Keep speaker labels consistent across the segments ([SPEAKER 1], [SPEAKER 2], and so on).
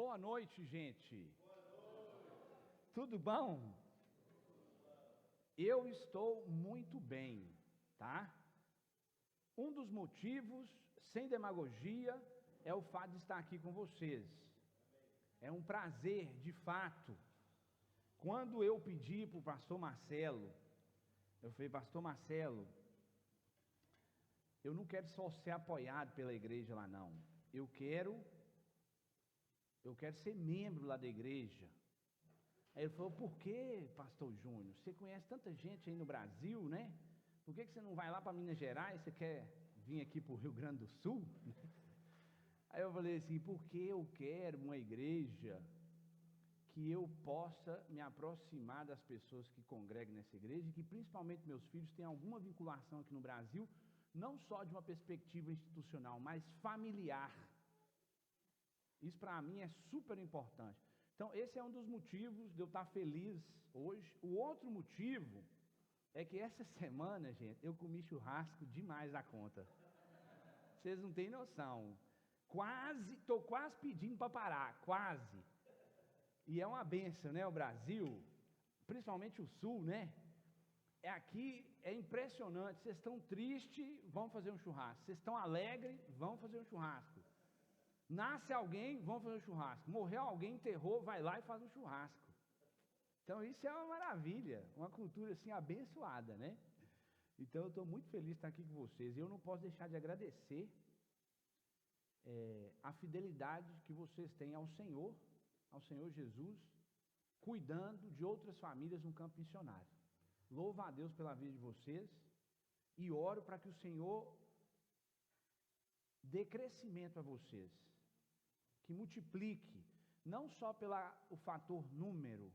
[SPEAKER 1] Boa noite, gente. Tudo bom? Eu estou muito bem, tá? Um dos motivos, sem demagogia, é o fato de estar aqui com vocês. É um prazer, de fato. Quando eu pedi para o pastor Marcelo, eu falei, pastor Marcelo, eu não quero só ser apoiado pela igreja lá não. Eu quero ser membro lá da igreja. Aí ele falou, por que, pastor Júnior? Você conhece tanta gente aí no Brasil, né? Por que você não vai lá para Minas Gerais? Você quer vir aqui para o Rio Grande do Sul? Aí eu falei assim, porque eu quero uma igreja que eu possa me aproximar das pessoas que congregam nessa igreja, e que principalmente meus filhos tenham alguma vinculação aqui no Brasil, não só de uma perspectiva institucional, mas familiar. Isso para mim é super importante. Então esse é um dos motivos de eu estar feliz hoje. O outro motivo é que essa semana, gente, eu comi churrasco demais da conta. Vocês não têm noção. Estou quase pedindo para parar, quase. E é uma benção, né, o Brasil, principalmente o Sul, né? Aqui é impressionante, vocês estão tristes, vamos fazer um churrasco. Vocês estão alegres, vamos fazer um churrasco. Nasce alguém, vamos fazer um churrasco. Morreu alguém, enterrou, vai lá e faz um churrasco. Então isso é uma maravilha, uma cultura assim abençoada, né? Então eu estou muito feliz de estar aqui com vocês. E eu não posso deixar de agradecer a fidelidade que vocês têm ao Senhor Jesus, cuidando de outras famílias no campo missionário. Louvo a Deus pela vida de vocês e oro para que o Senhor dê crescimento a vocês, que multiplique, não só pelo fator número,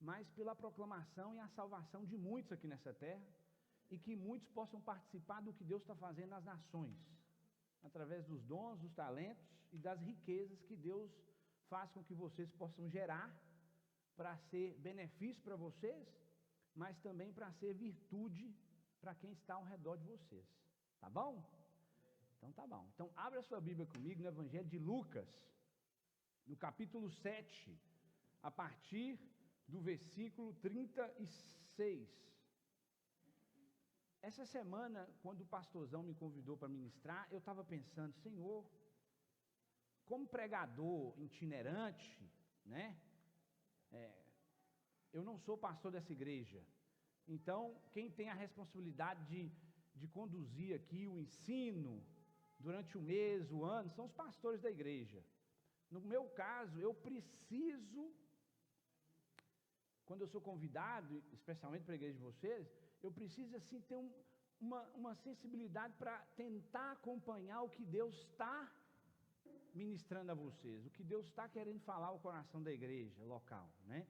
[SPEAKER 1] mas pela proclamação e a salvação de muitos aqui nessa terra, e que muitos possam participar do que Deus está fazendo nas nações, através dos dons, dos talentos e das riquezas que Deus faz com que vocês possam gerar, para ser benefício para vocês, mas também para ser virtude para quem está ao redor de vocês, tá bom? Então tá bom. Então abra a sua Bíblia comigo no Evangelho de Lucas, no capítulo 7, a partir do versículo 36. Essa semana, quando o pastorzão me convidou para ministrar, eu estava pensando, Senhor, como pregador itinerante, né? Eu não sou pastor dessa igreja, então quem tem a responsabilidade de conduzir aqui o ensino durante o mês, o ano, são os pastores da igreja. No meu caso, eu preciso, quando eu sou convidado, especialmente para a igreja de vocês, eu preciso assim ter uma sensibilidade para tentar acompanhar o que Deus está ministrando a vocês, o que Deus está querendo falar ao coração da igreja local, né?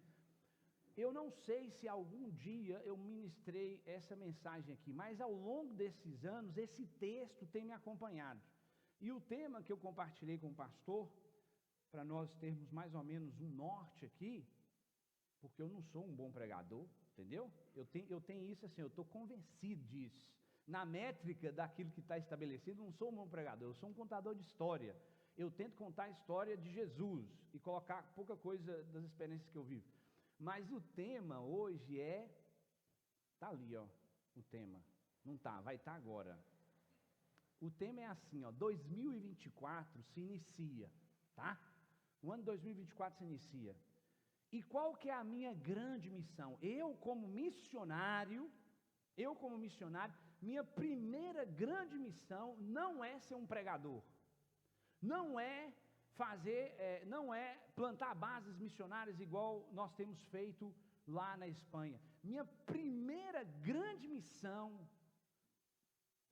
[SPEAKER 1] Eu não sei se algum dia eu ministrei essa mensagem aqui, mas ao longo desses anos, esse texto tem me acompanhado. E o tema que eu compartilhei com o pastor, para nós termos mais ou menos um norte aqui, porque eu não sou um bom pregador, entendeu? Eu tenho isso assim, eu estou convencido disso. Na métrica daquilo que está estabelecido, eu não sou um bom pregador, eu sou um contador de história. Eu tento contar a história de Jesus e colocar pouca coisa das experiências que eu vivo. Mas o tema hoje está ali, ó, o tema. Não está, vai estar agora. O tema é assim, ó, 2024 se inicia, tá? O ano 2024 se inicia. E qual que é a minha grande missão? Eu como missionário, minha primeira grande missão não é ser um pregador. Não é plantar bases missionárias igual nós temos feito lá na Espanha. Minha primeira grande missão,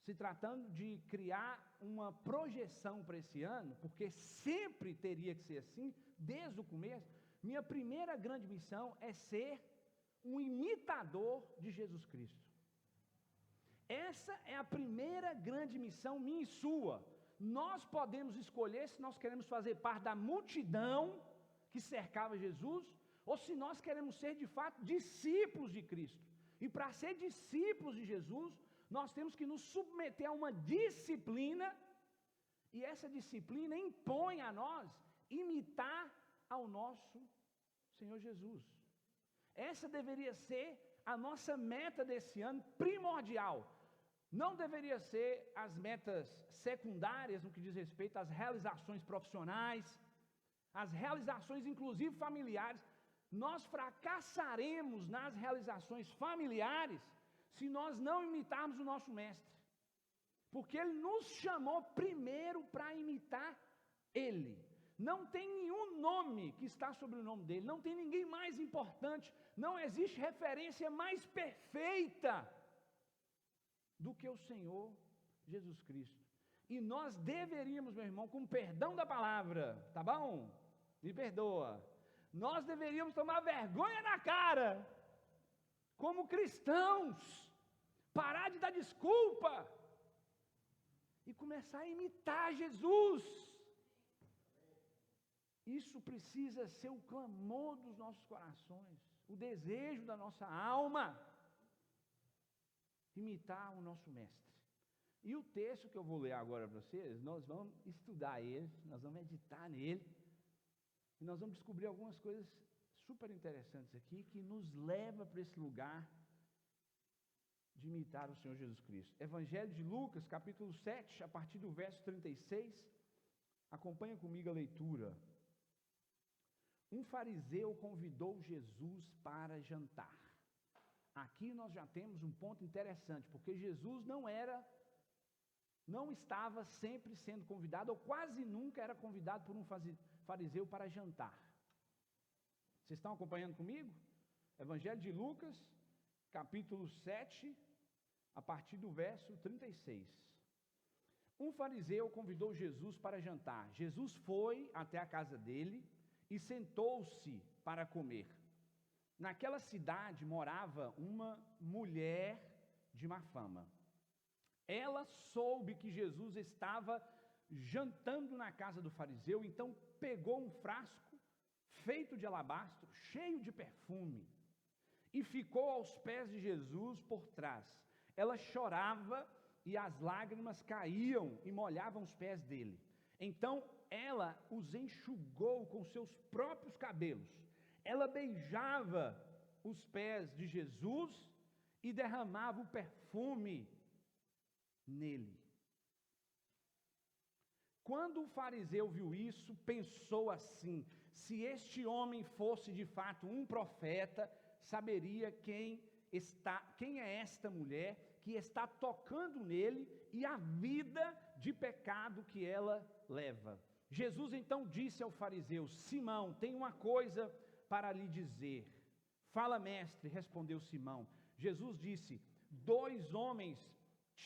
[SPEAKER 1] se tratando de criar uma projeção para esse ano, porque sempre teria que ser assim, desde o começo, minha primeira grande missão é ser um imitador de Jesus Cristo. Essa é a primeira grande missão minha e sua. Nós podemos escolher se nós queremos fazer parte da multidão que cercava Jesus, ou se nós queremos ser de fato discípulos de Cristo. E para ser discípulos de Jesus, nós temos que nos submeter a uma disciplina, e essa disciplina impõe a nós imitar ao nosso Senhor Jesus. Essa deveria ser a nossa meta desse ano primordial. Não deveria ser as metas secundárias no que diz respeito às realizações profissionais, as realizações inclusive familiares. Nós fracassaremos nas realizações familiares se nós não imitarmos o nosso mestre. Porque ele nos chamou primeiro para imitar ele. Não tem nenhum nome que está sobre o nome dele, não tem ninguém mais importante, não existe referência mais perfeita do que o Senhor Jesus Cristo. E nós deveríamos, meu irmão, com perdão da palavra, tá bom? Me perdoa. Nós deveríamos tomar vergonha na cara, como cristãos, parar de dar desculpa e começar a imitar Jesus. Isso precisa ser o clamor dos nossos corações, o desejo da nossa alma, imitar o nosso mestre. E o texto que eu vou ler agora para vocês, nós vamos estudar ele, nós vamos meditar nele, e nós vamos descobrir algumas coisas super interessantes aqui, que nos leva para esse lugar de imitar o Senhor Jesus Cristo. Evangelho de Lucas, capítulo 7, a partir do verso 36, acompanha comigo a leitura. Um fariseu convidou Jesus para jantar. Aqui nós já temos um ponto interessante, porque Jesus não estava sempre sendo convidado, ou quase nunca era convidado por um fariseu para jantar. Vocês estão acompanhando comigo? Evangelho de Lucas, capítulo 7, a partir do verso 36. Um fariseu convidou Jesus para jantar. Jesus foi até a casa dele e sentou-se para comer. Naquela cidade morava uma mulher de má fama. Ela soube que Jesus estava jantando na casa do fariseu, então pegou um frasco feito de alabastro, cheio de perfume, e ficou aos pés de Jesus por trás. Ela chorava e as lágrimas caíam e molhavam os pés dele. Então ela os enxugou com seus próprios cabelos. Ela beijava os pés de Jesus e derramava o perfume nele. Quando o fariseu viu isso, pensou assim: se este homem fosse de fato um profeta, saberia quem é esta mulher que está tocando nele e a vida de pecado que ela leva. Jesus então disse ao fariseu: Simão, tem uma coisa para lhe dizer. Fala, mestre, respondeu Simão. Jesus disse: 2 homens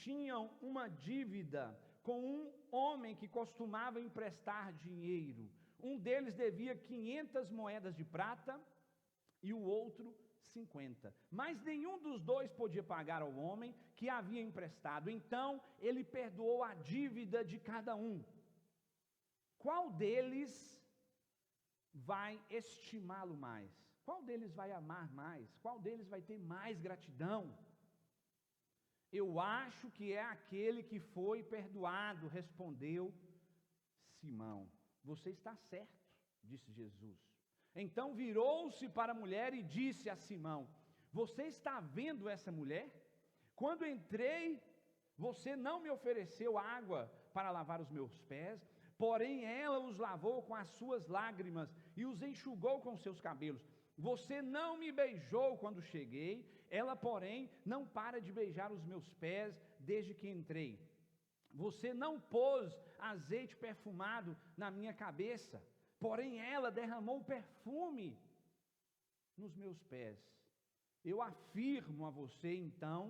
[SPEAKER 1] tinham uma dívida com um homem que costumava emprestar dinheiro. Um deles devia 500 moedas de prata e o outro 50. Mas nenhum dos dois podia pagar ao homem que havia emprestado. Então ele perdoou a dívida de cada um. Qual deles vai estimá-lo mais? Qual deles vai amar mais? Qual deles vai ter mais gratidão? Eu acho que é aquele que foi perdoado, respondeu Simão. Você está certo, disse Jesus. Então virou-se para a mulher e disse a Simão: você está vendo essa mulher? Quando entrei, você não me ofereceu água para lavar os meus pés, porém ela os lavou com as suas lágrimas e os enxugou com seus cabelos. Você não me beijou quando cheguei, ela, porém, não para de beijar os meus pés desde que entrei. Você não pôs azeite perfumado na minha cabeça, porém ela derramou perfume nos meus pés. Eu afirmo a você, então,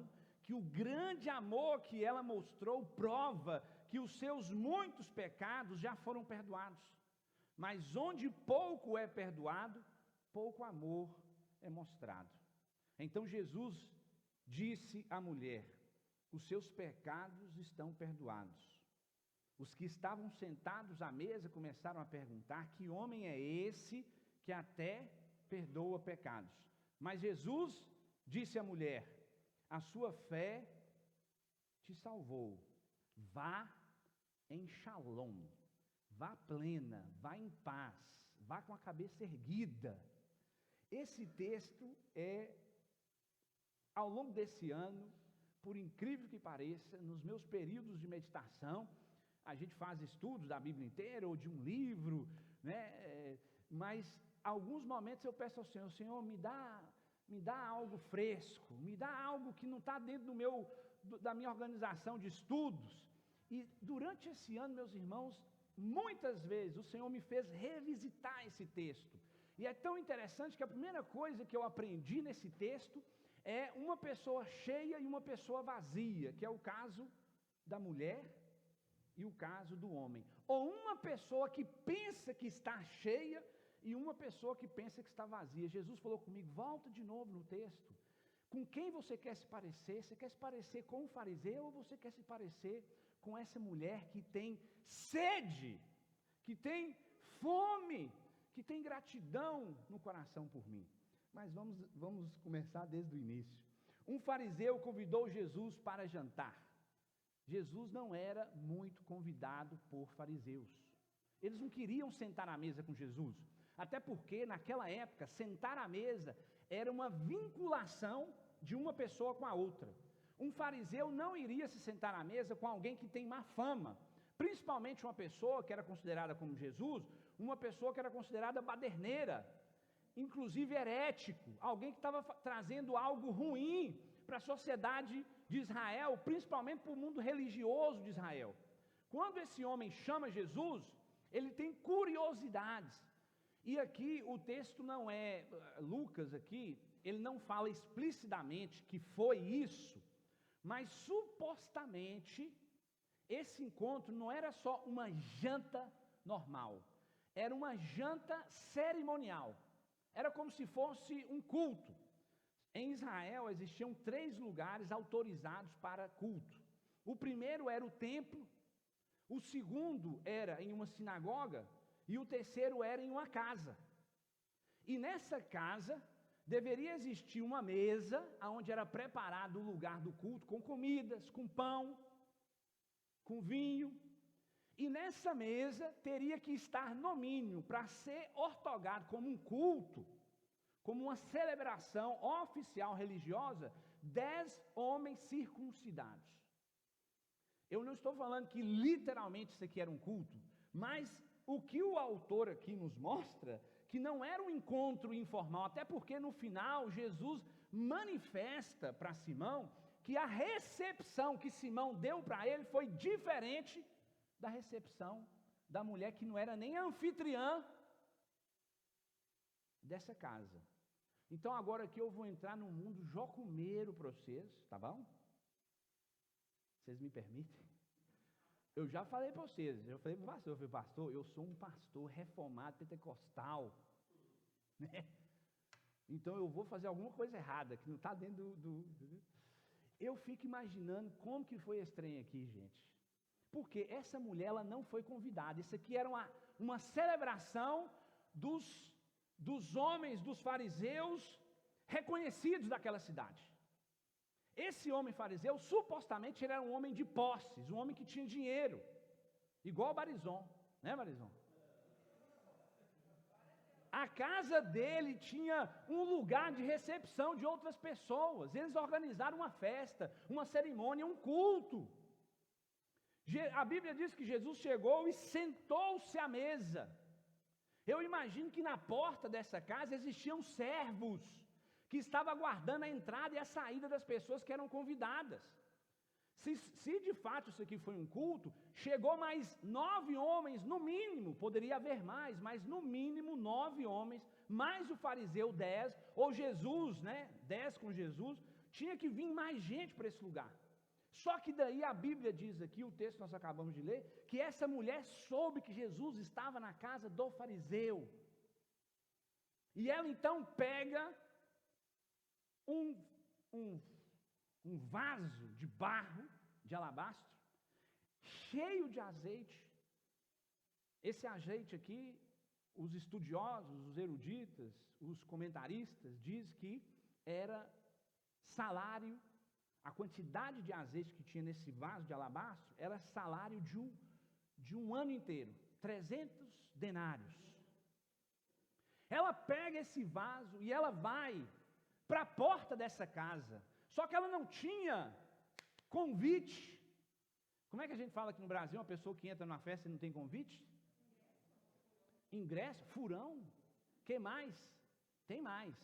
[SPEAKER 1] que o grande amor que ela mostrou prova que os seus muitos pecados já foram perdoados. Mas onde pouco é perdoado, pouco amor é mostrado. Então Jesus disse à mulher: os seus pecados estão perdoados. Os que estavam sentados à mesa começaram a perguntar: que homem é esse que até perdoa pecados? Mas Jesus disse à mulher: a sua fé te salvou. Vá em shalom, vá plena, vá em paz, vá com a cabeça erguida. Esse texto ao longo desse ano, por incrível que pareça, nos meus períodos de meditação, a gente faz estudos da Bíblia inteira, ou de um livro, né? Mas alguns momentos eu peço ao Senhor, Senhor, me dá algo fresco, me dá algo que não está dentro da minha organização de estudos. E durante esse ano, meus irmãos, muitas vezes o Senhor me fez revisitar esse texto. E é tão interessante que a primeira coisa que eu aprendi nesse texto é uma pessoa cheia e uma pessoa vazia, que é o caso da mulher e o caso do homem. Ou uma pessoa que pensa que está cheia e uma pessoa que pensa que está vazia. Jesus falou comigo, volta de novo no texto. Com quem você quer se parecer? Você quer se parecer com o fariseu ou você quer se parecer com essa mulher que tem sede, que tem fome, que tem gratidão no coração por mim? Mas vamos começar desde o início. Um fariseu convidou Jesus para jantar. Jesus não era muito convidado por fariseus. Eles não queriam sentar à mesa com Jesus. Até porque, naquela época, sentar à mesa era uma vinculação de uma pessoa com a outra. Um fariseu não iria se sentar à mesa com alguém que tem má fama. Principalmente uma pessoa que era considerada como Jesus, uma pessoa que era considerada baderneira, inclusive herético, alguém que estava trazendo algo ruim para a sociedade de Israel, principalmente para o mundo religioso de Israel. Quando esse homem chama Jesus, ele tem curiosidades. E aqui o texto não é, Lucas aqui, ele não fala explicitamente que foi isso, mas supostamente esse encontro não era só uma janta normal, era uma janta cerimonial. Era como se fosse um culto. Em Israel existiam 3 lugares autorizados para culto. O primeiro era o templo, o segundo era em uma sinagoga e o terceiro era em uma casa. E nessa casa deveria existir uma mesa onde era preparado o lugar do culto com comidas, com pão, com vinho. E nessa mesa teria que estar no mínimo, para ser ortogado como um culto, como uma celebração oficial religiosa, 10 homens circuncidados. Eu não estou falando que literalmente isso aqui era um culto, mas o que o autor aqui nos mostra, que não era um encontro informal, até porque no final Jesus manifesta para Simão que a recepção que Simão deu para ele foi diferente da recepção da mulher que não era nem anfitriã dessa casa. Então agora aqui eu vou entrar no mundo jocumeiro para vocês, tá bom? Vocês me permitem? Eu já falei para vocês, eu falei para o pastor, eu sou um pastor reformado pentecostal, né? Então eu vou fazer alguma coisa errada, que não está dentro Eu fico imaginando como que foi esse trem aqui, gente. Porque essa mulher, ela não foi convidada. Isso aqui era uma celebração dos homens, dos fariseus, reconhecidos daquela cidade. Esse homem fariseu, supostamente, ele era um homem de posses, um homem que tinha dinheiro, igual Barizon, né, Barizon? A casa dele tinha um lugar de recepção de outras pessoas. Eles organizaram uma festa, uma cerimônia, um culto. A Bíblia diz que Jesus chegou e sentou-se à mesa. Eu imagino que na porta dessa casa existiam servos que estavam aguardando a entrada e a saída das pessoas que eram convidadas. Se de fato isso aqui foi um culto, chegou mais 9 homens, no mínimo, poderia haver mais, mas no mínimo 9 homens, mais o fariseu 10, ou Jesus, né, 10 com Jesus, tinha que vir mais gente para esse lugar. Só que daí a Bíblia diz aqui, o texto que nós acabamos de ler, que essa mulher soube que Jesus estava na casa do fariseu. E ela então pega um vaso de barro, de alabastro, cheio de azeite. Esse azeite aqui, os estudiosos, os eruditas, os comentaristas, dizem que era salário. A quantidade de azeite que tinha nesse vaso de alabastro era salário de um ano inteiro, 300 denários. pega esse vaso e ela vai para a porta dessa casa. Só que ela não tinha convite. Como é que a gente fala aqui no Brasil, uma pessoa que entra numa festa e não tem convite? Ingresso, furão. Que mais? Tem mais.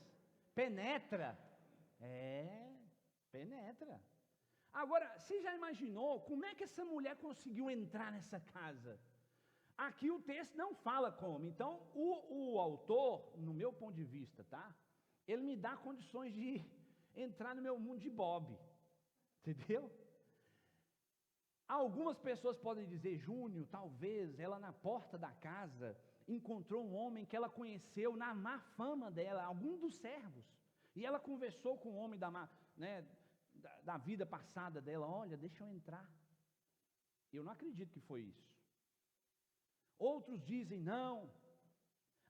[SPEAKER 1] Penetra. Penetra. Agora, você já imaginou como é que essa mulher conseguiu entrar nessa casa? Aqui o texto não fala como. Então, o autor, no meu ponto de vista, tá? Ele me dá condições de entrar no meu mundo de Bob. Entendeu? Algumas pessoas podem dizer, Júnior, talvez ela na porta da casa encontrou um homem que ela conheceu na má fama dela, algum dos servos. E ela conversou com o homem da vida passada dela, olha, deixa eu entrar. Eu não acredito que foi isso. Outros dizem, não,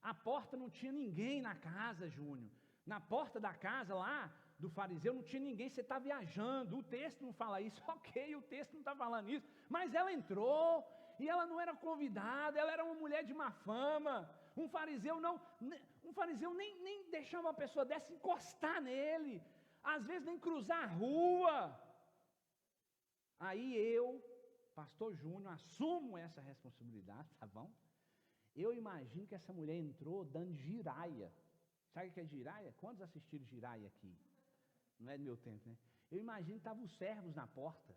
[SPEAKER 1] a porta não tinha ninguém na casa, Júnior. Na porta da casa lá, do fariseu, não tinha ninguém, você está viajando, o texto não fala isso, ok, o texto não está falando isso, mas ela entrou, e ela não era convidada, ela era uma mulher de má fama, um fariseu nem deixava uma pessoa dessa encostar nele, às vezes nem cruzar a rua. Aí eu, pastor Júnior, assumo essa responsabilidade, tá bom? Eu imagino que essa mulher entrou dando giraia. Sabe o que é giraia? Quantos assistiram giraia aqui? Não é do meu tempo, né? Eu imagino que estavam os servos na porta.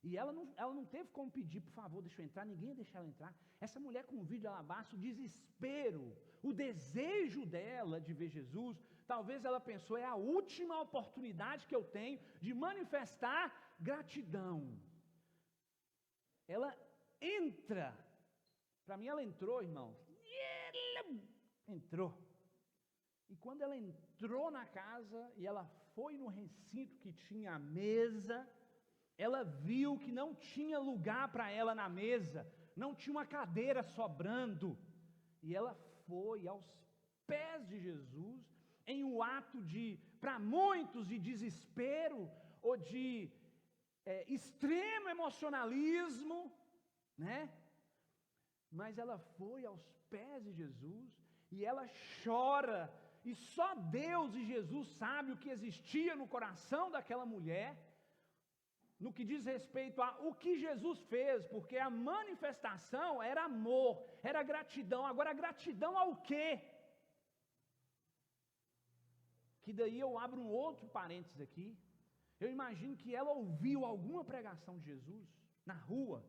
[SPEAKER 1] E ela não teve como pedir, por favor, deixa eu entrar, ninguém ia deixar ela entrar. Essa mulher com o vídeo de alabastro, o desespero, o desejo dela de ver Jesus, talvez ela pensou, é a última oportunidade que eu tenho de manifestar gratidão. Ela entra, para mim ela entrou, irmão, entrou. E quando ela entrou na casa, e ela foi no recinto que tinha a mesa, ela viu que não tinha lugar para ela na mesa, não tinha uma cadeira sobrando, e ela foi aos pés de Jesus, em um ato de, para muitos, de desespero, ou de extremo emocionalismo, né? Mas ela foi aos pés de Jesus, e ela chora, e só Deus e Jesus sabem o que existia no coração daquela mulher, no que diz respeito a o que Jesus fez, porque a manifestação era amor, era gratidão. Agora, gratidão ao quê? Que daí eu abro um outro parênteses aqui. Eu imagino que ela ouviu alguma pregação de Jesus na rua.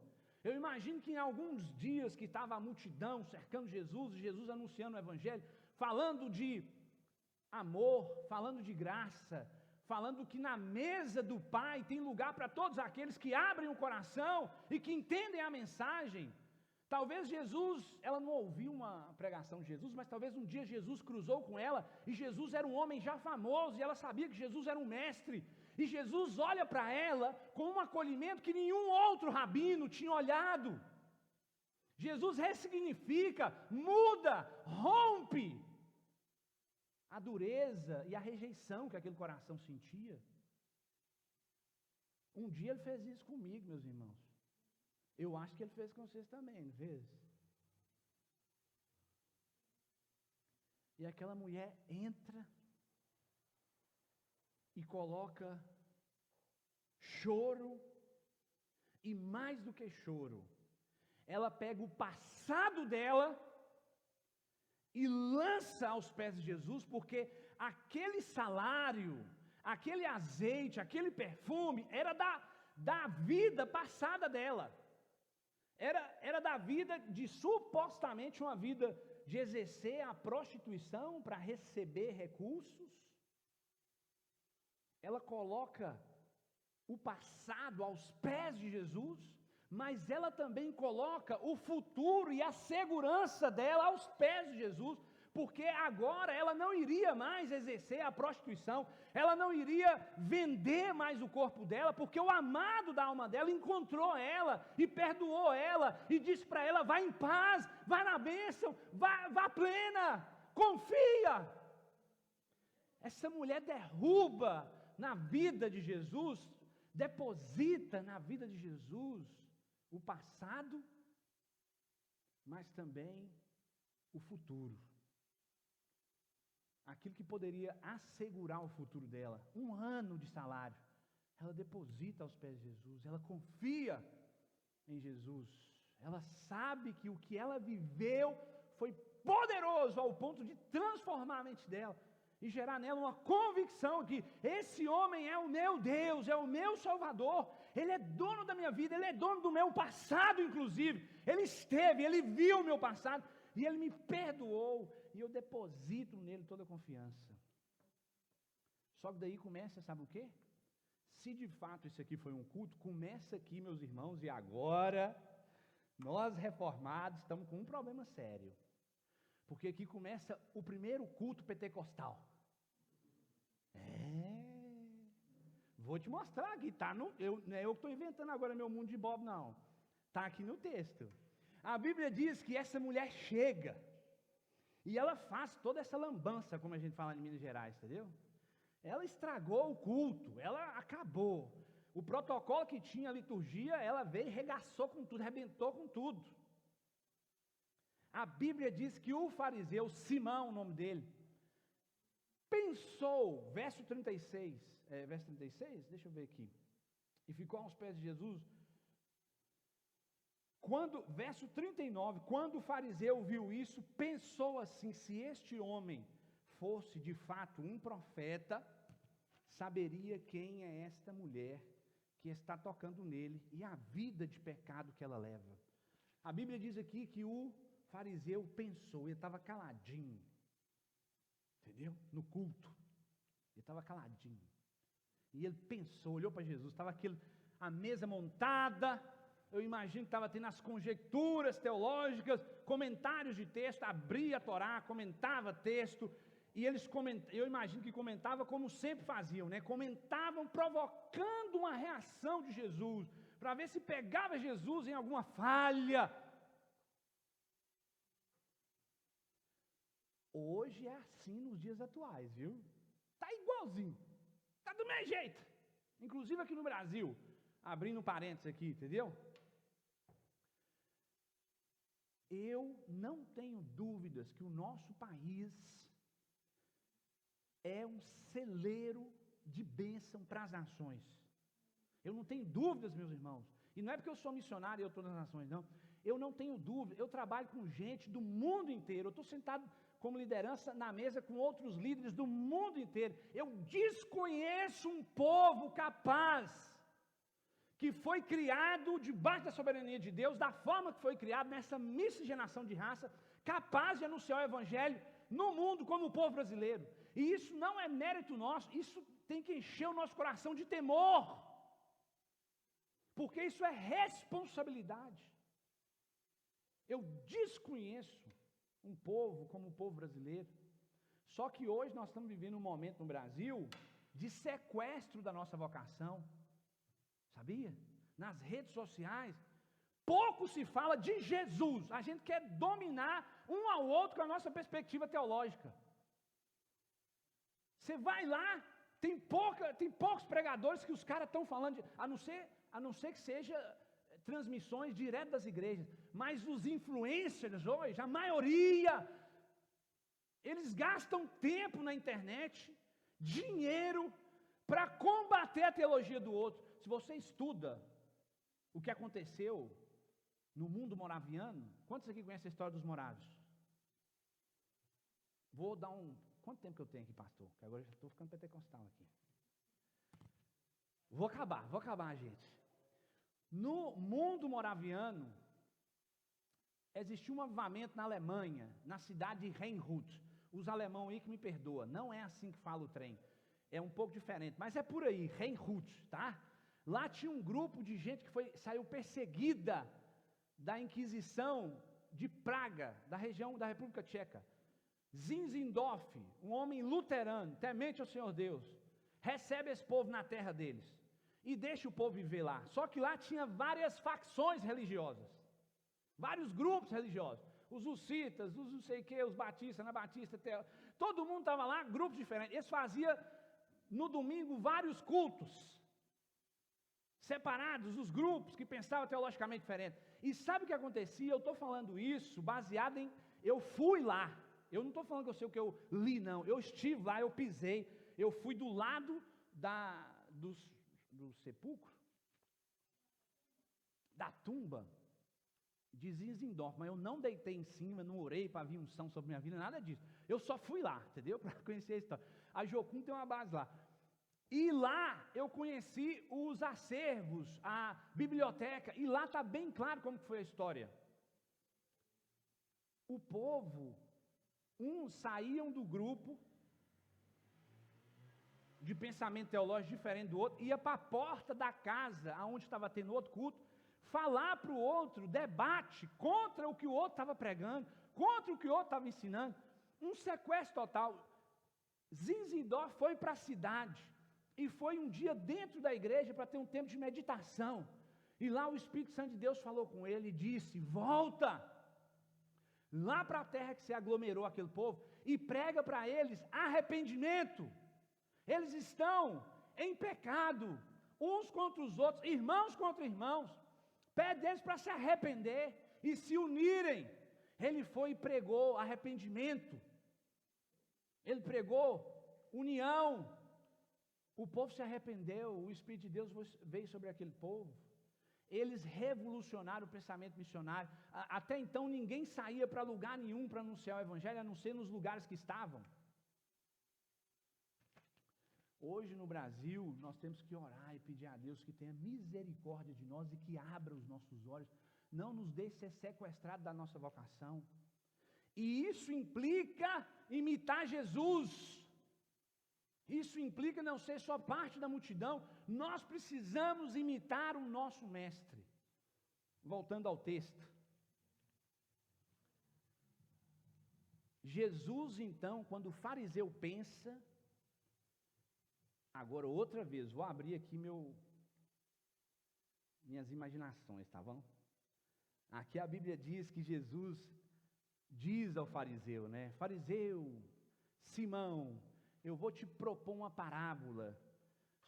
[SPEAKER 1] Eu imagino que em alguns dias que estava a multidão cercando Jesus, e Jesus anunciando o Evangelho, falando de amor, falando de graça, falando que na mesa do Pai tem lugar para todos aqueles que abrem o coração e que entendem a mensagem. Talvez Jesus, ela não ouviu uma pregação de Jesus, mas talvez um dia Jesus cruzou com ela, e Jesus era um homem já famoso, e ela sabia que Jesus era um mestre, e Jesus olha para ela com um acolhimento que nenhum outro rabino tinha olhado. Jesus ressignifica, muda, rompe a dureza e a rejeição que aquele coração sentia. Um dia ele fez isso comigo, meus irmãos. Eu acho que ele fez com vocês também, não fez? E aquela mulher entra e coloca choro, e mais do que choro, ela pega o passado dela e lança aos pés de Jesus, porque aquele salário, aquele azeite, aquele perfume, era da vida passada dela, era da vida de supostamente uma vida de exercer a prostituição para receber recursos. Ela coloca o passado aos pés de Jesus, mas ela também coloca o futuro e a segurança dela aos pés de Jesus, porque agora ela não iria mais exercer a prostituição, ela não iria vender mais o corpo dela, porque o amado da alma dela encontrou ela e perdoou ela e disse para ela: vá em paz, vá na bênção, vá plena, confia. Essa mulher derruba na vida de Jesus, deposita na vida de Jesus o passado, mas também o futuro. aquilo que poderia assegurar o futuro dela, 1 ano de salário, ela deposita aos pés de Jesus, ela confia em Jesus, ela sabe que o que ela viveu foi poderoso ao ponto de transformar a mente dela, e gerar nela uma convicção que esse homem é o meu Deus, é o meu Salvador, Ele é dono da minha vida, Ele é dono do meu passado inclusive, Ele esteve, Ele viu o meu passado, e Ele me perdoou, e eu deposito nele toda a confiança. Só que daí começa, sabe o quê? Se de fato isso aqui foi um culto, começa aqui, meus irmãos, e agora, nós reformados estamos com um problema sério, porque aqui começa o primeiro culto pentecostal. Vou te mostrar aqui, tá? Não é eu que estou inventando agora meu mundo de Bob, não. Está aqui no texto. A Bíblia diz que essa mulher chega, e ela faz toda essa lambança, como a gente fala em Minas Gerais, entendeu? Ela estragou o culto, ela acabou. O protocolo que tinha a liturgia, ela veio e regaçou com tudo, arrebentou com tudo. A Bíblia diz que o fariseu, Simão, o nome dele, pensou, verso 36, deixa eu ver aqui, e ficou aos pés de Jesus, verso 39, quando o fariseu viu isso, pensou assim, se este homem fosse de fato um profeta, saberia quem é esta mulher que está tocando nele, e a vida de pecado que ela leva. A Bíblia diz aqui que o fariseu pensou, ele estava caladinho, entendeu? No culto, ele estava caladinho, e ele pensou, olhou para Jesus, estava a mesa montada, eu imagino que estava tendo as conjecturas teológicas, comentários de texto, abria a Torá, comentava texto, e eu imagino que comentava como sempre faziam, né? Comentavam provocando uma reação de Jesus, para ver se pegava Jesus em alguma falha. Hoje é assim nos dias atuais, viu? Está igualzinho, está do mesmo jeito, inclusive aqui no Brasil, abrindo um parênteses aqui, entendeu? Eu não tenho dúvidas que o nosso país é um celeiro de bênção para as nações. Eu não tenho dúvidas, meus irmãos, e não é porque eu sou missionário e eu estou nas nações, não. Eu não tenho dúvida, eu trabalho com gente do mundo inteiro, eu estou sentado como liderança na mesa com outros líderes do mundo inteiro. Eu desconheço um povo capaz, que foi criado debaixo da soberania de Deus, da forma que foi criado, nessa miscigenação de raça, capaz de anunciar o Evangelho no mundo como o povo brasileiro. E isso não é mérito nosso, isso tem que encher o nosso coração de temor, porque isso é responsabilidade. Eu desconheço um povo como o povo brasileiro, só que hoje nós estamos vivendo um momento no Brasil de sequestro da nossa vocação, sabia? Nas redes sociais, pouco se fala de Jesus, a gente quer dominar um ao outro com a nossa perspectiva teológica. Você vai lá, tem poucos pregadores que os caras estão falando, a não ser que seja transmissões direto das igrejas, mas os influencers hoje, a maioria, eles gastam tempo na internet, dinheiro, para combater a teologia do outro. Se você estuda o que aconteceu no mundo moraviano, quantos aqui conhecem a história dos morávios? Vou dar quanto tempo que eu tenho aqui, pastor? Que agora eu já estou ficando pentecostal aqui. Vou acabar, gente. No mundo moraviano, existiu um avivamento na Alemanha, na cidade de Reinhut. Os alemães aí que me perdoam, não é assim que fala o trem. É um pouco diferente, mas é por aí, Reinhut, tá? Lá tinha um grupo de gente que saiu perseguida da Inquisição de Praga, da região da República Tcheca. Zinzendorf, um homem luterano, temente ao Senhor Deus, recebe esse povo na terra deles e deixa o povo viver lá. Só que lá tinha várias facções religiosas, vários grupos religiosos, os hussitas, os não sei o que, os batistas, anabatistas, todo mundo estava lá, grupos diferentes. Eles faziam no domingo vários cultos separados, os grupos que pensavam teologicamente diferente. E sabe o que acontecia? Eu estou falando isso baseado em, eu fui lá, Eu não estou falando que eu sei o que eu li, não. Eu estive lá, eu pisei, eu fui do lado do sepulcro, da tumba de Zinzendorf, mas eu não deitei em cima, não orei para vir unção sobre minha vida, nada disso. Eu só fui lá, entendeu? Para conhecer a história. A Jocum tem uma base lá. E lá eu conheci os acervos, a biblioteca, e lá está bem claro como foi a história. O povo, uns saíam do grupo, de pensamento teológico diferente do outro, ia para a porta da casa, onde estava tendo outro culto, falar para o outro, debate contra o que o outro estava pregando, contra o que o outro estava ensinando, um sequestro total. Zinzendorf foi para a cidade, e foi um dia dentro da igreja para ter um tempo de meditação, e lá o Espírito Santo de Deus falou com ele e disse: volta lá para a terra que se aglomerou aquele povo, e prega para eles arrependimento. Eles estão em pecado, uns contra os outros, irmãos contra irmãos. Pede eles para se arrepender e se unirem. Ele foi e pregou arrependimento. Ele pregou união. O povo se arrependeu, o Espírito de Deus veio sobre aquele povo. Eles revolucionaram o pensamento missionário. Até então ninguém saía para lugar nenhum para anunciar o Evangelho, a não ser nos lugares que estavam. Hoje no Brasil, nós temos que orar e pedir a Deus que tenha misericórdia de nós e que abra os nossos olhos, não nos deixe ser sequestrados da nossa vocação. E isso implica imitar Jesus. Isso implica não ser só parte da multidão, nós precisamos imitar o nosso mestre. Voltando ao texto. Jesus, então, quando o fariseu pensa, agora outra vez, vou abrir aqui minhas imaginações, tá bom? Aqui a Bíblia diz que Jesus diz ao fariseu, né? Fariseu, Simão, eu vou te propor uma parábola,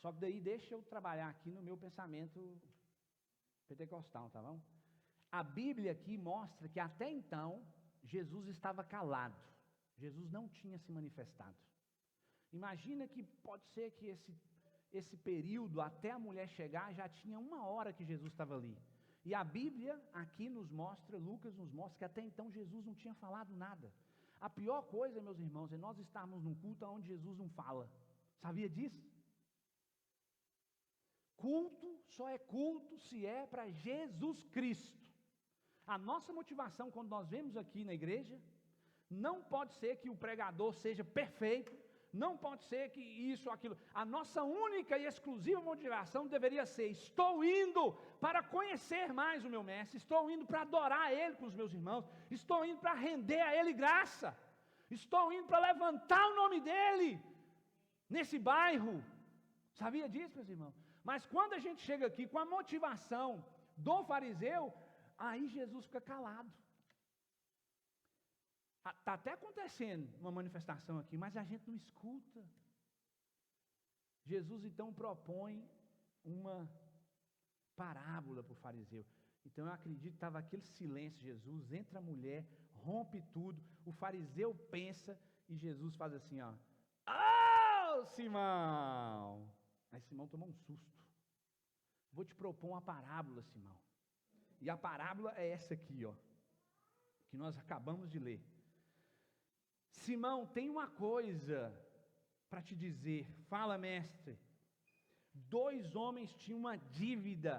[SPEAKER 1] só que daí deixa eu trabalhar aqui no meu pensamento pentecostal, tá bom? A Bíblia aqui mostra que até então, Jesus estava calado, Jesus não tinha se manifestado. Imagina que pode ser que esse período, até a mulher chegar, já tinha 1 hora que Jesus estava ali. E a Bíblia aqui nos mostra, Lucas nos mostra, que até então Jesus não tinha falado nada. A pior coisa, meus irmãos, é nós estarmos num culto onde Jesus não fala. Sabia disso? Culto só é culto se é para Jesus Cristo. A nossa motivação quando nós vemos aqui na igreja, não pode ser que o pregador seja perfeito, não pode ser que isso ou aquilo. A nossa única e exclusiva motivação deveria ser: estou indo para conhecer mais o meu mestre, estou indo para adorar ele com os meus irmãos, estou indo para render a ele graça, estou indo para levantar o nome dele nesse bairro. Sabia disso, meus irmãos? Mas quando a gente chega aqui com a motivação do fariseu, aí Jesus fica calado. Está até acontecendo uma manifestação aqui, mas a gente não escuta. Jesus então propõe uma parábola para o fariseu. Então eu acredito que estava aquele silêncio. Jesus entra a mulher, rompe tudo, o fariseu pensa e Jesus faz assim, ó: "Ah, Simão!" Aí Simão tomou um susto. Vou te propor uma parábola, Simão. E a parábola é essa aqui, ó, que nós acabamos de ler. Simão, tem uma coisa para te dizer. Fala, mestre. 2 homens tinham uma dívida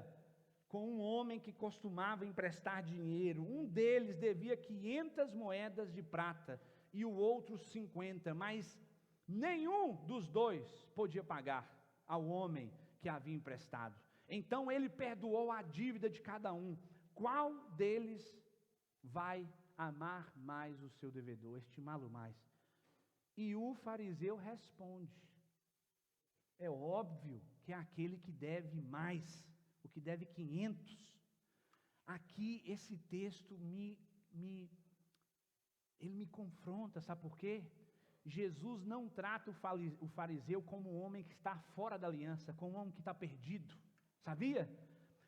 [SPEAKER 1] com um homem que costumava emprestar dinheiro. Um deles devia 500 moedas de prata e o outro 50, mas nenhum dos 2 podia pagar ao homem que havia emprestado. Então ele perdoou a dívida de cada um. Qual deles vai amar mais o seu devedor, estimá-lo mais? E o fariseu responde: é óbvio que é aquele que deve mais, o que deve 500. Aqui esse texto ele me confronta, sabe por quê? Jesus não trata o fariseu como um homem que está fora da aliança, como um homem que está perdido, sabia?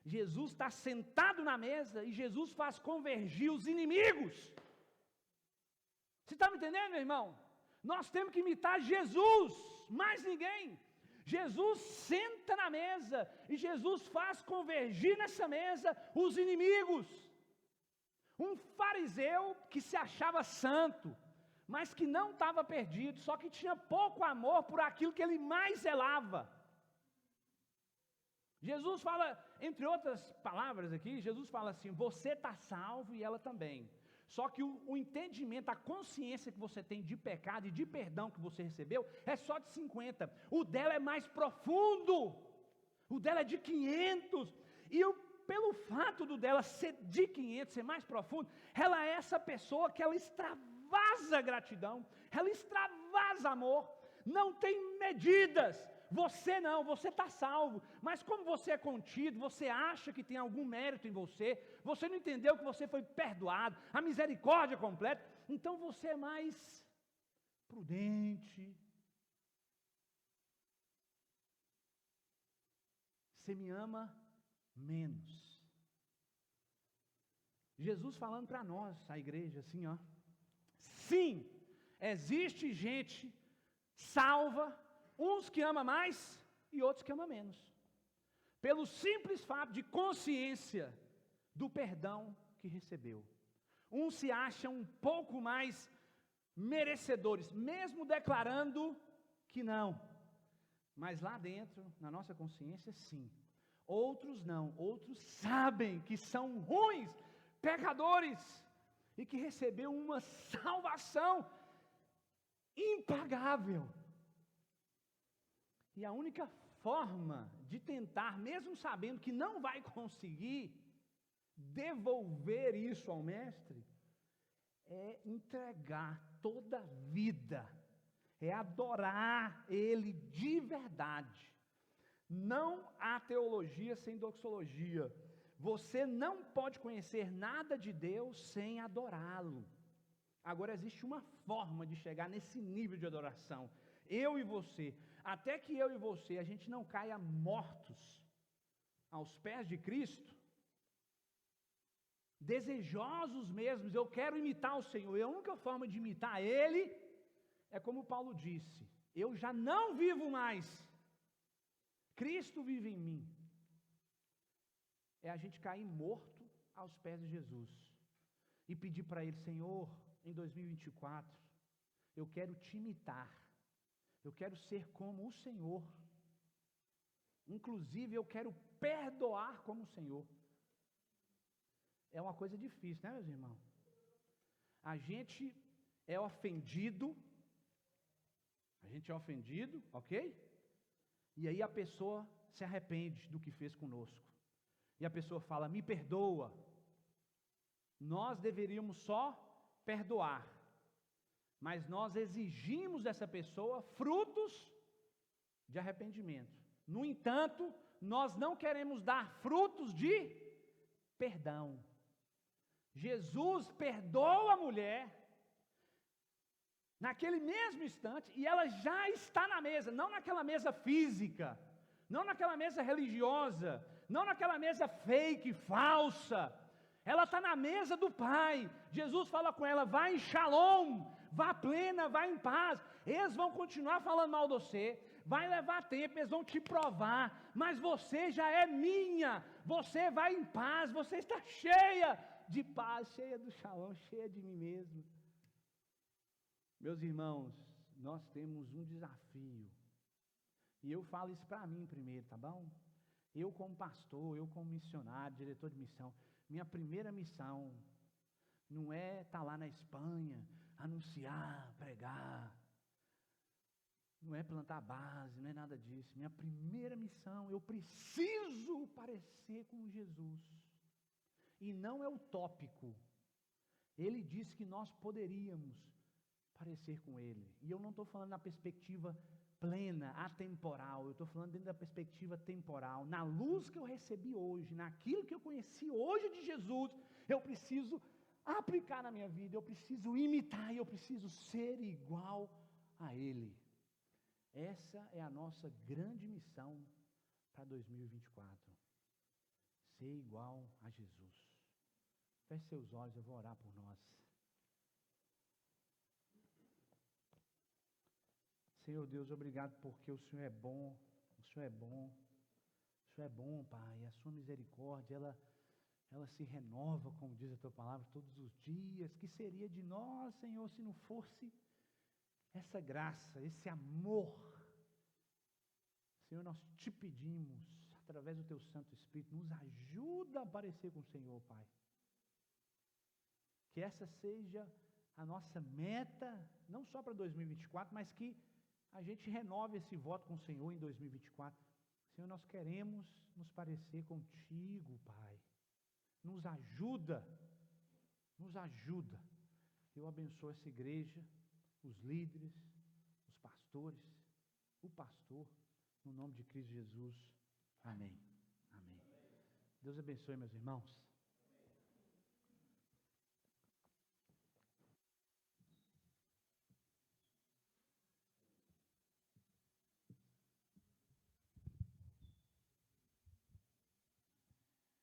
[SPEAKER 1] Jesus está sentado na mesa e Jesus faz convergir os inimigos. Você está me entendendo, meu irmão? Nós temos que imitar Jesus, mais ninguém. Jesus senta na mesa e Jesus faz convergir nessa mesa os inimigos. Um fariseu que se achava santo, mas que não estava perdido, só que tinha pouco amor por aquilo que ele mais zelava. Jesus fala, entre outras palavras aqui, Jesus fala assim: você está salvo e ela também. Só que o entendimento, a consciência que você tem de pecado e de perdão que você recebeu é só de 50. O dela é mais profundo. O dela é de 500. E pelo fato do dela ser de 500, ser mais profundo, ela é essa pessoa que ela extravasa gratidão, ela extravasa amor, não tem medidas. Você não, você está salvo, mas como você é contido, você acha que tem algum mérito em você, você não entendeu que você foi perdoado, a misericórdia completa, então você é mais prudente. Você me ama menos. Jesus falando para nós, a igreja, assim, ó. Sim, existe gente salva, uns que ama mais e outros que ama menos. Pelo simples fato de consciência do perdão que recebeu. Uns se acham um pouco mais merecedores, mesmo declarando que não. Mas lá dentro, na nossa consciência, sim. Outros não, outros sabem que são ruins, pecadores, e que recebeu uma salvação impagável. E a única forma de tentar, mesmo sabendo que não vai conseguir devolver isso ao mestre, é entregar toda a vida, é adorar ele de verdade. Não há teologia sem doxologia. Você não pode conhecer nada de Deus sem adorá-lo. Agora existe uma forma de chegar nesse nível de adoração. Eu e você, até que eu e você, a gente não caia mortos aos pés de Cristo, desejosos mesmos, eu quero imitar o Senhor, e a única forma de imitar Ele, é como Paulo disse, eu já não vivo mais, Cristo vive em mim. É a gente cair morto aos pés de Jesus, e pedir para Ele: Senhor, em 2024, eu quero te imitar, eu quero ser como o Senhor, inclusive eu quero perdoar como o Senhor. É uma coisa difícil, né, meus irmãos? A gente é ofendido, ok? E aí a pessoa se arrepende do que fez conosco. E a pessoa fala: me perdoa. Nós deveríamos só perdoar, mas nós exigimos dessa pessoa frutos de arrependimento. No entanto, nós não queremos dar frutos de perdão. Jesus perdoa a mulher naquele mesmo instante, e ela já está na mesa, não naquela mesa física, não naquela mesa religiosa, não naquela mesa fake, falsa. Ela está na mesa do Pai. Jesus fala com ela: vá em shalom, vá plena, vá em paz. Eles vão continuar falando mal de você, vai levar tempo, eles vão te provar, mas você já é minha, você vai em paz, você está cheia de paz, cheia do shalom, cheia de mim mesmo. Meus irmãos, nós temos um desafio, e eu falo isso para mim primeiro, tá bom? Eu como pastor, eu como missionário, diretor de missão, minha primeira missão não é estar lá na Espanha, anunciar, pregar, não é plantar base, não é nada disso. Minha primeira missão, eu preciso parecer com Jesus. E não é utópico. Ele disse que nós poderíamos parecer com Ele. E eu não estou falando na perspectiva plena, atemporal. Eu estou falando dentro da perspectiva temporal. Na luz que eu recebi hoje, naquilo que eu conheci hoje de Jesus, eu preciso aplicar na minha vida, eu preciso imitar, eu preciso ser igual a Ele. Essa é a nossa grande missão para 2024. Ser igual a Jesus. Feche seus olhos, eu vou orar por nós. Senhor Deus, obrigado porque o Senhor é bom, o Senhor é bom, o Senhor é bom, Pai, e a sua misericórdia, ela se renova, como diz a tua palavra, todos os dias. Que seria de nós, Senhor, se não fosse essa graça, esse amor? Senhor, nós te pedimos, através do teu Santo Espírito, nos ajuda a parecer com o Senhor, Pai. Que essa seja a nossa meta, não só para 2024, mas que a gente renove esse voto com o Senhor em 2024. Senhor, nós queremos nos parecer contigo, Pai. Nos ajuda, nos ajuda. Eu abençoo essa igreja, os líderes, os pastores, o pastor, no nome de Cristo Jesus. Amém. Amém. Deus abençoe, meus irmãos.